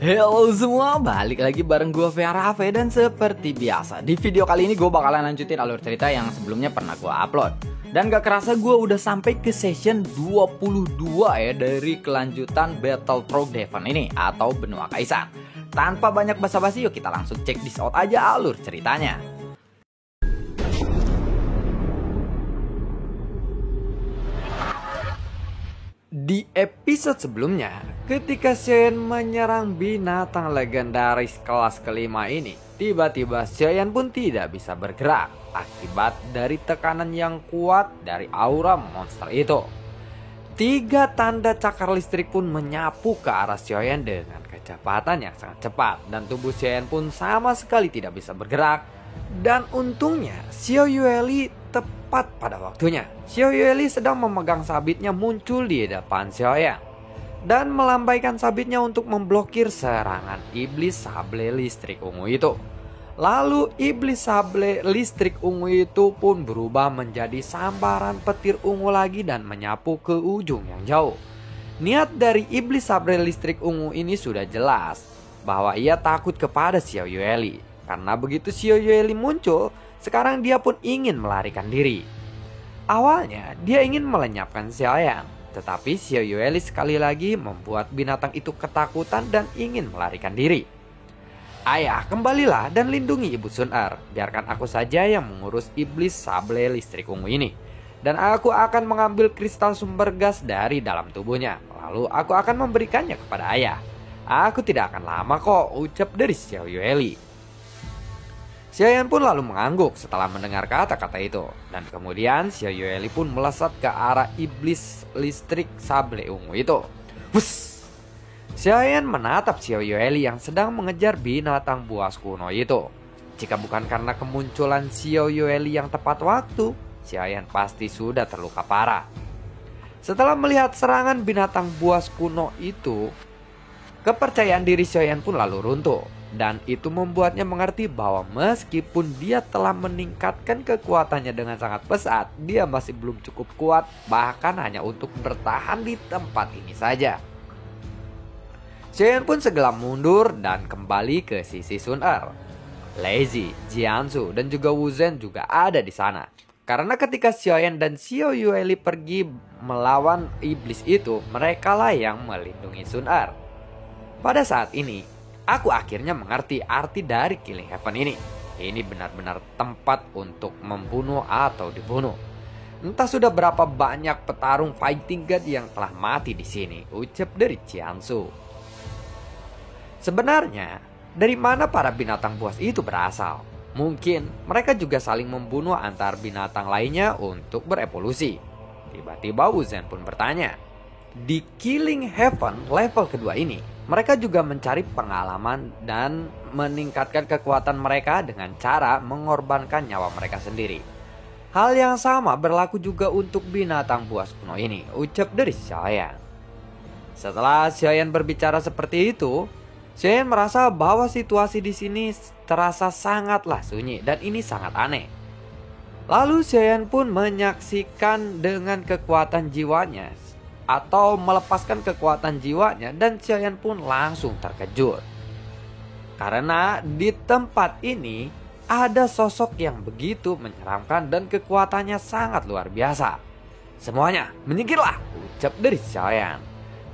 Halo semua, balik lagi bareng gue Verave. Dan seperti biasa, di video kali ini gue bakalan lanjutin alur cerita yang sebelumnya pernah gue upload. Dan gak kerasa gue udah sampai ke session 22 ya dari kelanjutan Battle Through Devon ini atau Benua Kaisar. Tanpa banyak basa-basi, yuk kita langsung check this out aja alur ceritanya. Di episode sebelumnya, ketika Xiaoyan menyerang binatang legendaris kelas kelima ini, tiba-tiba Xiaoyan pun tidak bisa bergerak akibat dari tekanan yang kuat dari aura monster itu. 3 tanda cakar listrik pun menyapu ke arah Xiaoyan dengan kecepatan yang sangat cepat, dan tubuh Xiaoyan pun sama sekali tidak bisa bergerak. Dan untungnya Xiao Yueli tepat pada waktunya. Xiao Yueli sedang memegang sabitnya muncul di depan Xiaoyan dan melambaikan sabitnya untuk memblokir serangan iblis sable listrik ungu itu. Lalu iblis sable listrik ungu itu pun berubah menjadi sambaran petir ungu lagi dan menyapu ke ujung yang jauh. Niat dari iblis sable listrik ungu ini sudah jelas bahwa ia takut kepada Xiao Yueli. Karena begitu Xiao Yueli muncul, sekarang dia pun ingin melarikan diri. Awalnya dia ingin melenyapkan Xiaoyan, tetapi Xiao Yueli sekali lagi membuat binatang itu ketakutan dan ingin melarikan diri. Ayah, kembalilah dan lindungi Ibu Sun-er. Biarkan aku saja yang mengurus iblis sable listrik ungu ini. Dan aku akan mengambil kristal sumber gas dari dalam tubuhnya. Lalu aku akan memberikannya kepada ayah. Aku tidak akan lama kok, ucap dari Xiao Yueli. Xiaoyan pun lalu mengangguk setelah mendengar kata-kata itu. Dan kemudian Xiao Yueli pun melesat ke arah iblis listrik sable ungu itu. Wuss! Xiaoyan menatap Xiao Yueli yang sedang mengejar binatang buas kuno itu. Jika bukan karena kemunculan Xiao Yueli yang tepat waktu, Xiaoyan pasti sudah terluka parah. Setelah melihat serangan binatang buas kuno itu, kepercayaan diri Xiaoyan pun lalu runtuh. Dan itu membuatnya mengerti bahwa meskipun dia telah meningkatkan kekuatannya dengan sangat pesat, dia masih belum cukup kuat, bahkan hanya untuk bertahan di tempat ini saja. Xiaoyan pun segera mundur dan kembali ke sisi Sun-er. Lazy, Jianzu, dan juga Wu Zhen juga ada di sana. Karena ketika Xiaoyan dan Xiao Yueli pergi melawan iblis itu, merekalah yang melindungi Sun-er. Pada saat ini, aku akhirnya mengerti arti dari Killing Heaven ini. Ini benar-benar tempat untuk membunuh atau dibunuh. Entah sudah berapa banyak petarung fighting god yang telah mati di sini, ucap dari Jianzu. Sebenarnya, dari mana para binatang buas itu berasal? Mungkin mereka juga saling membunuh antar binatang lainnya untuk berevolusi. Tiba-tiba Wu Zhen pun bertanya. Di Killing Heaven level kedua ini, mereka juga mencari pengalaman dan meningkatkan kekuatan mereka dengan cara mengorbankan nyawa mereka sendiri. Hal yang sama berlaku juga untuk binatang buas kuno ini, ucap dari Xiaoyan. Setelah Xiaoyan berbicara seperti itu, Xiaoyan merasa bahwa situasi di sini terasa sangatlah sunyi dan ini sangat aneh. Lalu Xiaoyan pun menyaksikan dengan kekuatan jiwanya atau melepaskan kekuatan jiwanya, dan Xiaoyan pun langsung terkejut. Karena di tempat ini ada sosok yang begitu menyeramkan dan kekuatannya sangat luar biasa. Semuanya menyingkirlah, ucap dari Xiaoyan.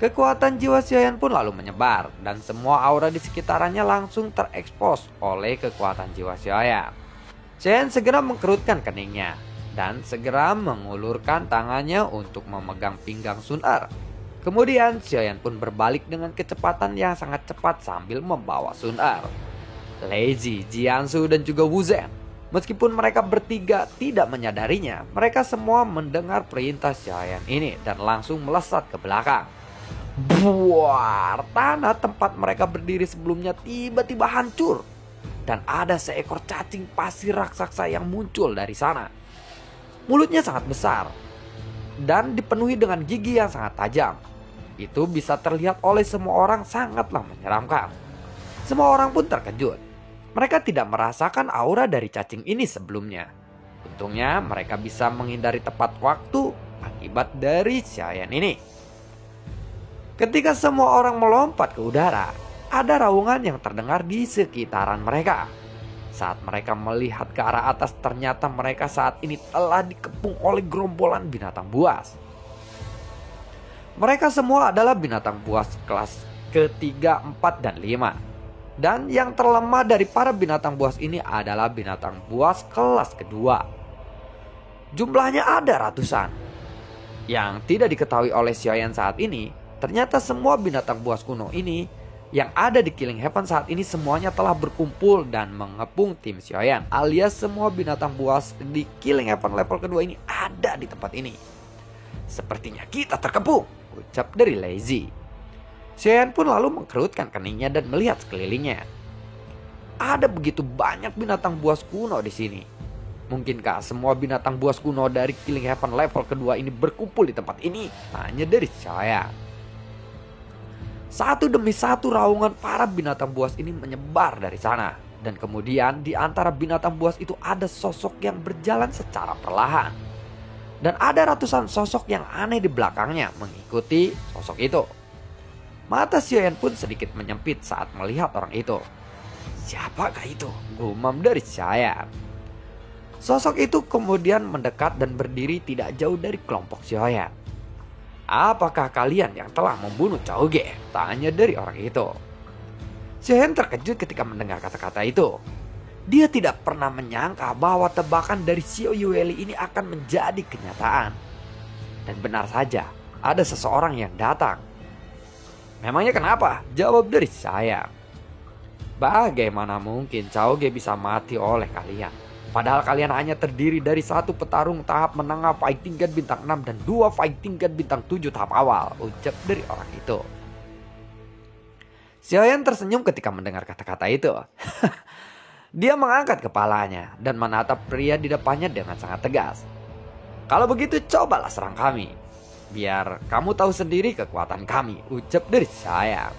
Kekuatan jiwa Xiaoyan pun lalu menyebar dan semua aura di sekitarnya langsung terekspos oleh kekuatan jiwa Xiaoyan. Xiaoyan segera mengkerutkan keningnya dan segera mengulurkan tangannya untuk memegang pinggang Sun-er. Kemudian Xiaoyan pun berbalik dengan kecepatan yang sangat cepat sambil membawa Sun-er. Lazy, Jianzu, dan juga Wu Zhen, meskipun mereka bertiga tidak menyadarinya, mereka semua mendengar perintah Xiaoyan ini dan langsung melesat ke belakang. Buar, tanah tempat mereka berdiri sebelumnya tiba-tiba hancur. Dan ada seekor cacing pasir raksasa yang muncul dari sana. Mulutnya sangat besar dan dipenuhi dengan gigi yang sangat tajam. Itu bisa terlihat oleh semua orang sangatlah menyeramkan. Semua orang pun terkejut. Mereka tidak merasakan aura dari cacing ini sebelumnya. Untungnya mereka bisa menghindari tepat waktu akibat dari Xiaoyan ini. Ketika semua orang melompat ke udara, ada raungan yang terdengar di sekitaran mereka. Saat mereka melihat ke arah atas, ternyata mereka saat ini telah dikepung oleh gerombolan binatang buas. Mereka semua adalah binatang buas kelas ketiga, 4, dan 5. Dan yang terlemah dari para binatang buas ini adalah binatang buas kelas kedua. Jumlahnya ada ratusan. Yang tidak diketahui oleh Xiaoyan saat ini, ternyata semua binatang buas kuno ini yang ada di Killing Heaven saat ini semuanya telah berkumpul dan mengepung tim Xiaoyan. Alias semua binatang buas di Killing Heaven level kedua ini ada di tempat ini. Sepertinya kita terkepung, ucap dari Lazy. Xiaoyan pun lalu mengkerutkan keningnya dan melihat sekelilingnya. Ada begitu banyak binatang buas kuno di sini. Mungkinkah semua binatang buas kuno dari Killing Heaven level kedua ini berkumpul di tempat ini? Tanya dari Xiaoyan. Satu demi satu raungan para binatang buas ini menyebar dari sana. Dan kemudian di antara binatang buas itu ada sosok yang berjalan secara perlahan. Dan ada ratusan sosok yang aneh di belakangnya mengikuti sosok itu. Mata Xiaoyan pun sedikit menyempit saat melihat orang itu. Siapakah itu? Gumam dari Xiaoyan. Sosok itu kemudian mendekat dan berdiri tidak jauh dari kelompok Xiaoyan. Apakah kalian yang telah membunuh Cao Ge? Tanya dari orang itu. Xiaoyan terkejut ketika mendengar kata-kata itu. Dia tidak pernah menyangka bahwa tebakan dari Xiao Yueli ini akan menjadi kenyataan. Dan benar saja, ada seseorang yang datang. Memangnya kenapa? Jawab dari saya. Bagaimana mungkin Cao Ge bisa mati oleh kalian? Padahal kalian hanya terdiri dari satu petarung tahap menengah fighting god bintang 6 dan 2 fighting god bintang 7 tahap awal, ucap dari orang itu. Xiaoyan tersenyum ketika mendengar kata-kata itu. Dia mengangkat kepalanya dan menatap pria di depannya dengan sangat tegas. Kalau begitu cobalah serang kami. Biar kamu tahu sendiri kekuatan kami, ucap dari Xiaoyan.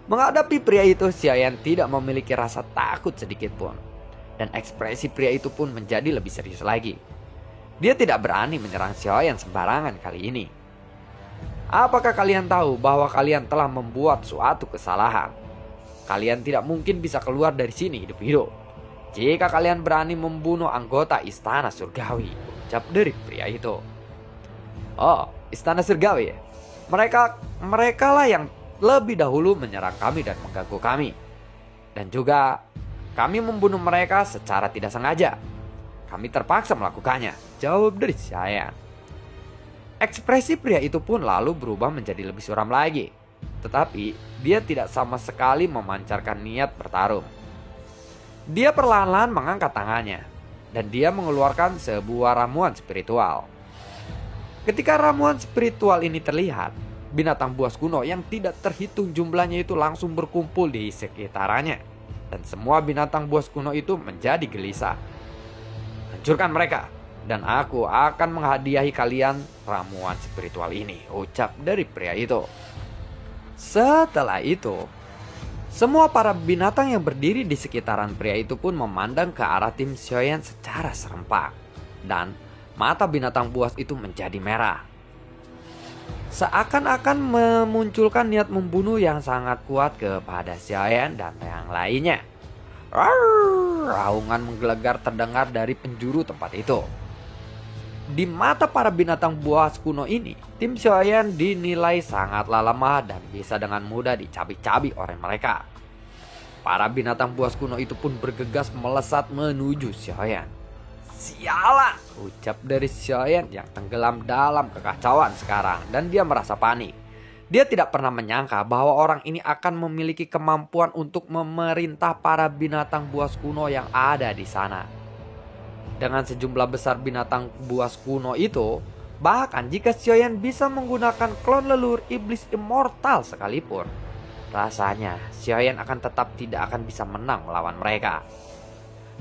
Menghadapi pria itu, Xiaoyan tidak memiliki rasa takut sedikit pun. Dan ekspresi pria itu pun menjadi lebih serius lagi. Dia tidak berani menyerang Xiaoyan sembarangan kali ini. Apakah kalian tahu bahwa kalian telah membuat suatu kesalahan? Kalian tidak mungkin bisa keluar dari sini hidup-hidup. Jika kalian berani membunuh anggota Istana Surgawi, ucap dari pria itu. Oh, Istana Surgawi. Mereka lah yang lebih dahulu menyerang kami dan mengganggu kami. Dan juga kami membunuh mereka secara tidak sengaja. Kami terpaksa melakukannya, jawab dari Xiaoyan. Ekspresi pria itu pun lalu berubah menjadi lebih suram lagi. Tetapi dia tidak sama sekali memancarkan niat bertarung. Dia perlahan-lahan mengangkat tangannya. Dan dia mengeluarkan sebuah ramuan spiritual. Ketika ramuan spiritual ini terlihat, binatang buas kuno yang tidak terhitung jumlahnya itu langsung berkumpul di sekitarnya. Dan semua binatang buas kuno itu menjadi gelisah. Hancurkan mereka, dan aku akan menghadiahi kalian ramuan spiritual ini, ucap dari pria itu. Setelah itu, semua para binatang yang berdiri di sekitaran pria itu pun memandang ke arah tim Xiaoyan secara serempak. Dan mata binatang buas itu menjadi merah. Seakan-akan memunculkan niat membunuh yang sangat kuat kepada Xiaoyan dan yang lainnya. Raungan menggelegar terdengar dari penjuru tempat itu. Di mata para binatang buas kuno ini, tim Xiaoyan dinilai sangatlah lemah dan bisa dengan mudah dicabik-cabik oleh mereka. Para binatang buas kuno itu pun bergegas melesat menuju Xiaoyan. Sialan, ucap dari Xiaoyan yang tenggelam dalam kekacauan sekarang, dan dia merasa panik. Dia tidak pernah menyangka bahwa orang ini akan memiliki kemampuan untuk memerintah para binatang buas kuno yang ada di sana. Dengan sejumlah besar binatang buas kuno itu, bahkan jika Xiaoyan bisa menggunakan klon leluhur iblis immortal sekalipun, rasanya Xiaoyan akan tetap tidak akan bisa menang melawan mereka.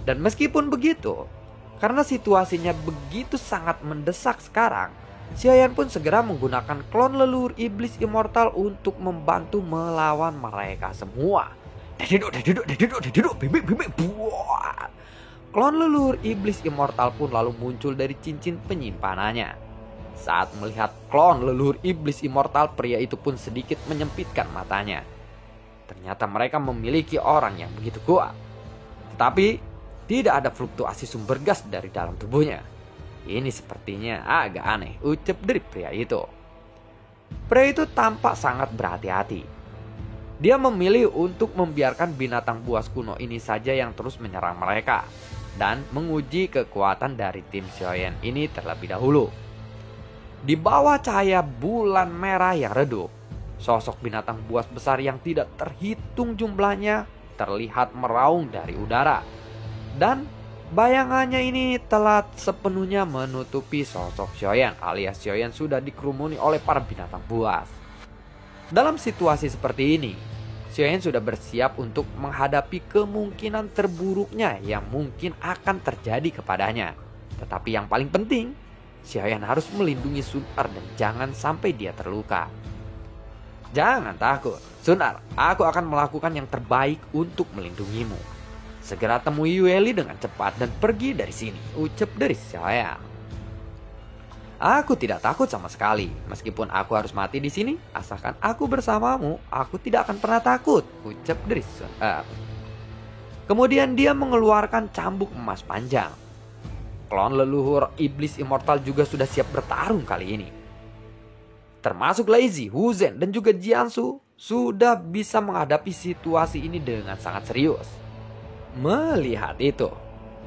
Dan meskipun begitu, karena situasinya begitu sangat mendesak sekarang, Xiaoyan pun segera menggunakan klon leluhur iblis immortal untuk membantu melawan mereka semua. Klon leluhur iblis immortal pun lalu muncul dari cincin penyimpanannya. Saat melihat klon leluhur iblis immortal, pria itu pun sedikit menyempitkan matanya. ternyata mereka memiliki orang yang begitu kuat. Tetapi tidak ada fluktuasi sumber gas dari dalam tubuhnya. Ini sepertinya agak aneh, ucap dari pria itu. Pria itu tampak sangat berhati-hati. Dia memilih untuk membiarkan binatang buas kuno ini saja yang terus menyerang mereka dan menguji kekuatan dari tim Xiaoyan ini terlebih dahulu. Di bawah cahaya bulan merah yang redup, sosok binatang buas besar yang tidak terhitung jumlahnya terlihat meraung dari udara. Dan bayangannya ini telah sepenuhnya menutupi sosok Xiaoyan, alias Xiaoyan sudah dikerumuni oleh para binatang buas. Dalam situasi seperti ini, Xiaoyan sudah bersiap untuk menghadapi kemungkinan terburuknya yang mungkin akan terjadi kepadanya. Tetapi yang paling penting, Xiaoyan harus melindungi Sun Er dan jangan sampai dia terluka. Jangan takut, Sun Er, aku akan melakukan yang terbaik untuk melindungimu. Segera temui Yueli dengan cepat dan pergi dari sini, ucap dari Xiaoyan. Aku tidak takut sama sekali, meskipun aku harus mati di sini, asalkan aku bersamamu, aku tidak akan pernah takut, ucap dari Sun Er. Kemudian dia mengeluarkan cambuk emas panjang. Klon leluhur iblis immortal juga sudah siap bertarung kali ini. Termasuk Lazy, Hu Zhen, dan juga Jiansu sudah bisa menghadapi situasi ini dengan sangat serius. Melihat itu,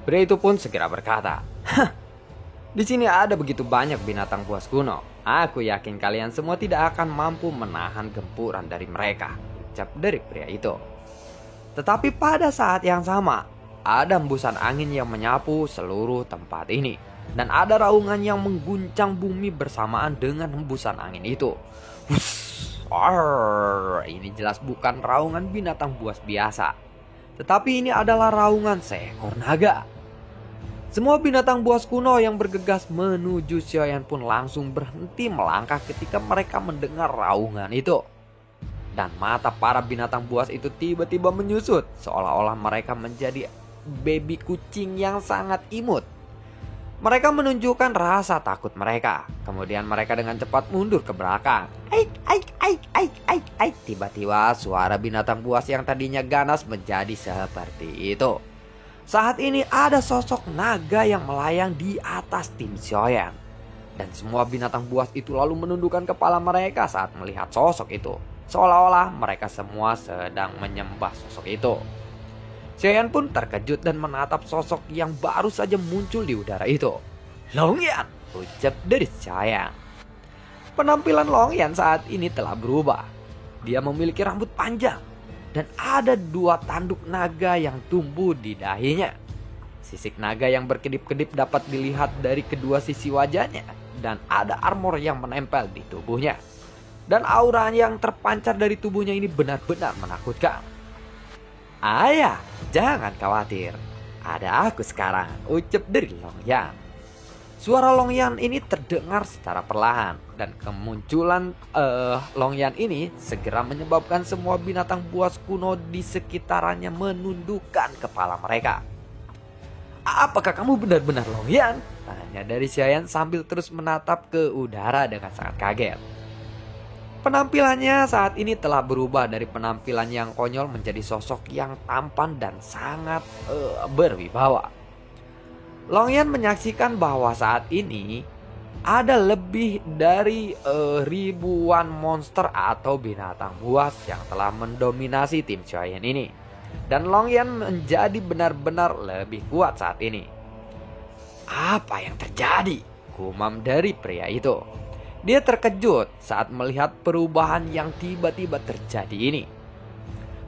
pria itu pun segera berkata, "Hah, di sini ada begitu banyak binatang buas kuno. Aku yakin kalian semua tidak akan mampu menahan gempuran dari mereka," ucap dari pria itu. Tetapi pada saat yang sama, ada hembusan angin yang menyapu seluruh tempat ini. Dan ada raungan yang mengguncang bumi bersamaan dengan hembusan angin itu. Ini jelas bukan raungan binatang buas biasa. Tetapi ini adalah raungan seekor naga. Semua binatang buas kuno yang bergegas menuju Xiaoyan pun langsung berhenti melangkah ketika mereka mendengar raungan itu. Dan mata para binatang buas itu tiba-tiba menyusut, seolah-olah mereka menjadi baby kucing yang sangat imut. Mereka menunjukkan rasa takut mereka. Kemudian mereka dengan cepat mundur ke belakang. Aik, aik, aik, aik, aik, aik. Tiba-tiba suara binatang buas yang tadinya ganas menjadi seperti itu. Saat ini ada sosok naga yang melayang di atas tim Xiaoyan. Dan semua binatang buas itu lalu menundukkan kepala mereka saat melihat sosok itu. Seolah-olah mereka semua sedang menyembah sosok itu. Xiaoyan pun terkejut dan menatap sosok yang baru saja muncul di udara itu. "Longyan," ucap dari Xiaoyan. Penampilan Longyan saat ini telah berubah. Dia memiliki rambut panjang dan ada 2 tanduk naga yang tumbuh di dahinya. Sisik naga yang berkedip-kedip dapat dilihat dari kedua sisi wajahnya. Dan ada armor yang menempel di tubuhnya. Dan aura yang terpancar dari tubuhnya ini benar-benar menakutkan. "Ayah, jangan khawatir. Ada aku sekarang," ucap dari Longyan. Suara Longyan ini terdengar secara perlahan. Dan kemunculan Longyan ini segera menyebabkan semua binatang buas kuno di sekitarannya menundukkan kepala mereka. "Apakah kamu benar-benar Longyan?" tanya dari Xiaoyan sambil terus menatap ke udara dengan sangat kaget. Penampilannya saat ini telah berubah dari penampilan yang konyol menjadi sosok yang tampan dan sangat berwibawa. Longyan menyaksikan bahwa saat ini ada lebih dari ribuan monster atau binatang buas yang telah mendominasi tim Xiaoyan ini. Dan Longyan menjadi benar-benar lebih kuat saat ini. "Apa yang terjadi?" gumam dari pria itu. Dia terkejut saat melihat perubahan yang tiba-tiba terjadi ini.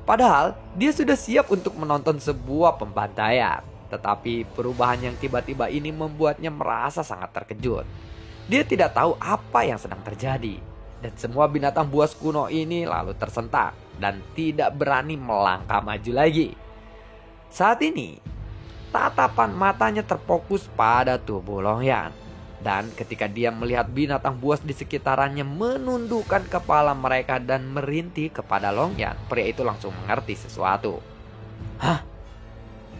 Padahal dia sudah siap untuk menonton sebuah pembantaian. Tetapi perubahan yang tiba-tiba ini membuatnya merasa sangat terkejut. Dia tidak tahu apa yang sedang terjadi. Dan semua binatang buas kuno ini lalu tersentak dan tidak berani melangkah maju lagi. Saat ini, tatapan matanya terfokus pada tubuh Longyan. Dan ketika dia melihat binatang buas di sekitarannya menundukkan kepala mereka dan merintih kepada Longyan, pria itu langsung mengerti sesuatu. "Hah?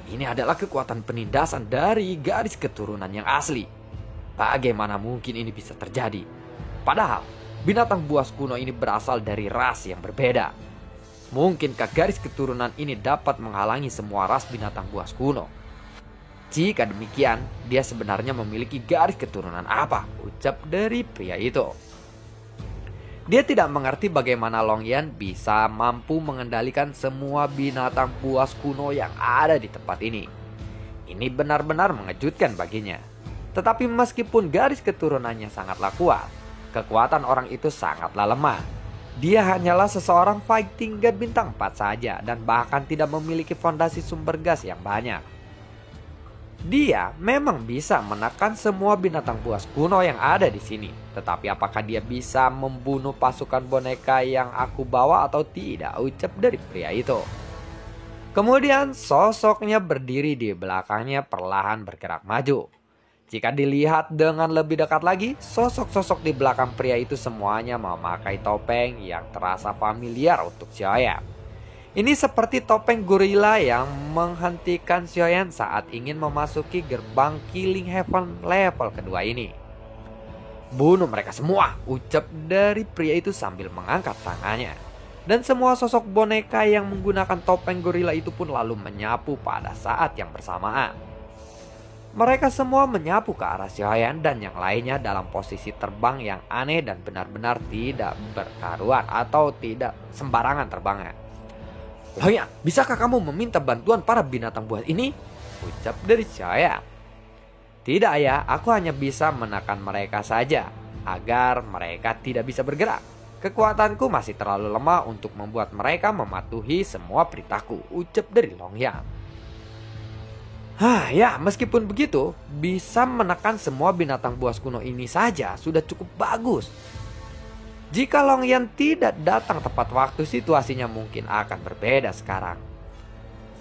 Ini adalah kekuatan penindasan dari garis keturunan yang asli. Bagaimana mungkin ini bisa terjadi? Padahal binatang buas kuno ini berasal dari ras yang berbeda." Mungkinkah garis keturunan ini dapat menghalangi semua ras binatang buas kuno? Jika demikian, dia sebenarnya memiliki garis keturunan apa? Ucap dari pria itu. Dia tidak mengerti bagaimana Longyan bisa mampu mengendalikan semua binatang buas kuno yang ada di tempat ini. Ini benar-benar mengejutkan baginya. Tetapi meskipun garis keturunannya sangatlah kuat, kekuatan orang itu sangatlah lemah. Dia hanyalah seseorang fighting god bintang 4 saja dan bahkan tidak memiliki fondasi sumber gas yang banyak. Dia memang bisa menekan semua binatang buas kuno yang ada di sini. Tetapi apakah dia bisa membunuh pasukan boneka yang aku bawa atau tidak? Ucap dari pria itu. Kemudian sosoknya berdiri di belakangnya perlahan bergerak maju. Jika dilihat dengan lebih dekat lagi, sosok-sosok di belakang pria itu semuanya memakai topeng yang terasa familiar untuk Xiaoyan. Ini seperti topeng gorila yang menghentikan Xiaoyan saat ingin memasuki gerbang Killing Heaven level kedua ini. Bunuh mereka semua, ucap dari pria itu sambil mengangkat tangannya. Dan semua sosok boneka yang menggunakan topeng gorila itu pun lalu menyapu pada saat yang bersamaan. Mereka semua menyapu ke arah Xiaoyan dan yang lainnya dalam posisi terbang yang aneh dan benar-benar tidak berkaruan atau tidak sembarangan terbangnya. Longyan, bisakah kamu meminta bantuan para binatang buas ini? Ucap dari Xiaoyan. Tidak ayah, aku hanya bisa menekan mereka saja agar mereka tidak bisa bergerak. Kekuatanku masih terlalu lemah untuk membuat mereka mematuhi semua perintahku, ucap dari Longyan. Ya, meskipun begitu, bisa menekan semua binatang buas kuno ini saja sudah cukup bagus. Jika Longyan tidak datang tepat waktu, situasinya mungkin akan berbeda sekarang.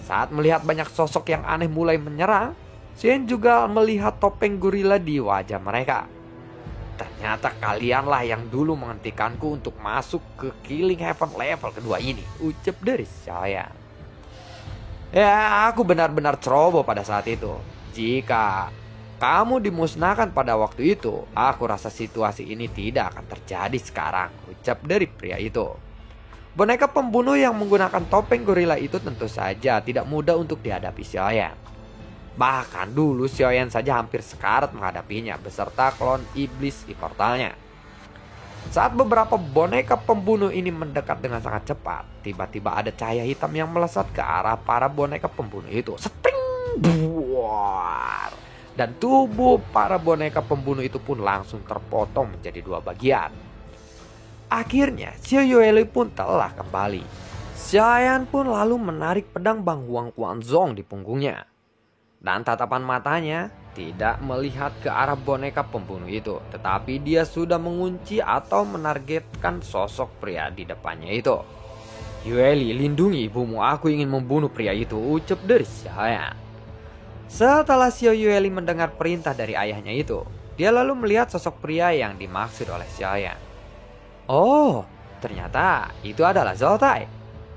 Saat melihat banyak sosok yang aneh mulai menyerang, Xian juga melihat topeng gorila di wajah mereka. Ternyata kalianlah yang dulu menghentikanku untuk masuk ke Killing Heaven level kedua ini, ucap dari Xiaoyan. Ya, aku benar-benar ceroboh pada saat itu. Jika kamu dimusnahkan pada waktu itu, aku rasa situasi ini tidak akan terjadi sekarang, ucap dari pria itu. Boneka pembunuh yang menggunakan topeng gorila itu tentu saja tidak mudah untuk dihadapi Xiaoyan. Bahkan dulu Xiaoyan saja hampir sekarat menghadapinya beserta klon iblis immortalnya. Saat beberapa boneka pembunuh ini mendekat dengan sangat cepat, tiba-tiba ada cahaya hitam yang melesat ke arah para boneka pembunuh itu. Spring! Buar! Dan tubuh para boneka pembunuh itu pun langsung terpotong menjadi 2 bagian. Akhirnya Xiao Yueli pun telah kembali. Xiaoyan pun lalu menarik pedang Bang Huang Quanzong di punggungnya. Dan tatapan matanya tidak melihat ke arah boneka pembunuh itu, tetapi dia sudah mengunci atau menargetkan sosok pria di depannya itu. Yueli, lindungi ibumu, aku ingin membunuh pria itu, ucap dari Xiaoyan. Setelah Xiao Yueli mendengar perintah dari ayahnya itu, dia lalu melihat sosok pria yang dimaksud oleh Xiaoyan. Oh, ternyata itu adalah Zoltai.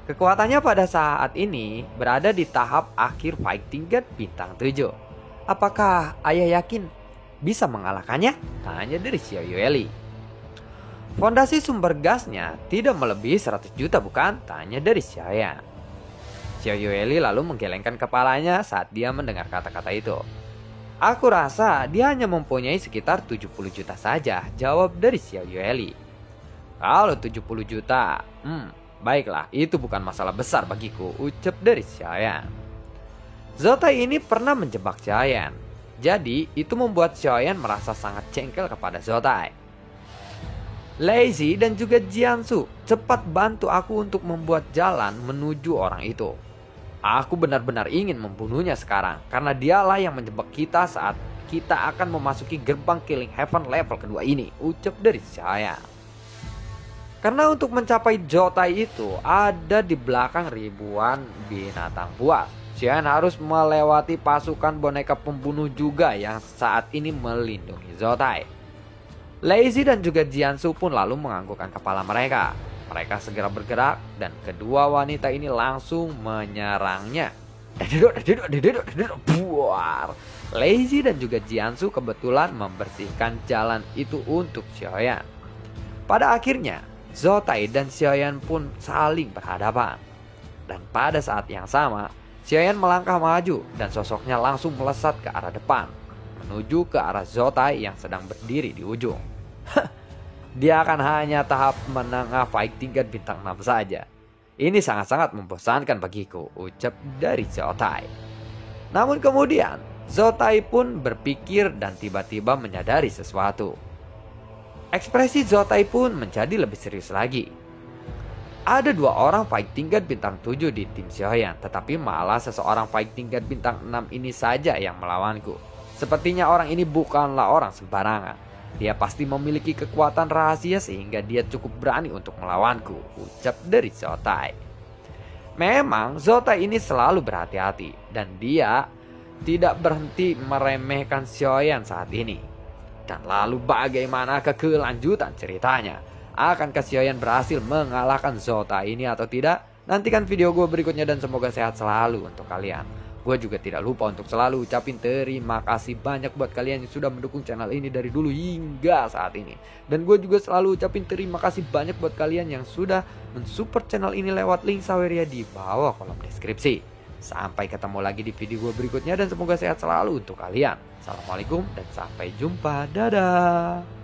Kekuatannya pada saat ini berada di tahap akhir fighting god bintang 7. Apakah ayah yakin bisa mengalahkannya? Tanya dari Xiao Yueli. Fondasi sumber gasnya tidak melebihi 100 juta bukan? Tanya dari Xiaoyan. Xiao Yueli lalu menggelengkan kepalanya saat dia mendengar kata-kata itu. Aku rasa dia hanya mempunyai sekitar 70 juta saja, jawab dari Xiao Yueli. Kalau 70 juta, baiklah, itu bukan masalah besar bagiku, ucap dari Xiaoyan. Zoltai ini pernah menjebak Xiaoyan, jadi itu membuat Xiaoyan merasa sangat jengkel kepada Zoltai. Lazy dan juga Jiansu, cepat bantu aku untuk membuat jalan menuju orang itu. Aku benar-benar ingin membunuhnya sekarang, karena dialah yang menjebak kita saat kita akan memasuki gerbang Killing Heaven level kedua ini, ucap dari Xiaoyan. Karena untuk mencapai Zoltai itu ada di belakang ribuan binatang buas, Xiaoyan harus melewati pasukan boneka pembunuh juga yang saat ini melindungi Zoltai. Lazy dan juga Jiansu pun lalu menganggukkan kepala mereka. Mereka segera bergerak dan kedua wanita ini langsung menyerangnya. Buar. Lazy dan juga Jiansu kebetulan membersihkan jalan itu untuk Xiaoyan. Pada akhirnya, Zotai dan Xiaoyan pun saling berhadapan. Dan pada saat yang sama, Xiaoyan melangkah maju dan sosoknya langsung melesat ke arah depan, menuju ke arah Zotai yang sedang berdiri di ujung. Dia akan hanya tahap menengah fight tingkat bintang 6 saja. Ini sangat-sangat membosankan bagiku, ucap dari Zotai. Namun kemudian, Zotai pun berpikir dan tiba-tiba menyadari sesuatu. Ekspresi Zotai pun menjadi lebih serius lagi. Ada 2 orang fight tingkat bintang 7 di tim Xiaoyan, tetapi malah seseorang fight tingkat bintang 6 ini saja yang melawanku. Sepertinya orang ini bukanlah orang sembarangan. Dia pasti memiliki kekuatan rahasia sehingga dia cukup berani untuk melawanku, ucap dari Zotai. Memang Zotai ini selalu berhati-hati dan dia tidak berhenti meremehkan Xiaoyan saat ini. Dan lalu bagaimana kelanjutan ceritanya? Akankah Xiaoyan berhasil mengalahkan Zotai ini atau tidak? Nantikan video gue berikutnya dan semoga sehat selalu untuk kalian. Gue juga tidak lupa untuk selalu ucapin terima kasih banyak buat kalian yang sudah mendukung channel ini dari dulu hingga saat ini. Dan gue juga selalu ucapin terima kasih banyak buat kalian yang sudah mensupport channel ini lewat link Saweria di bawah kolom deskripsi. Sampai ketemu lagi di video gue berikutnya dan semoga sehat selalu untuk kalian. Assalamualaikum dan sampai jumpa. Dadah.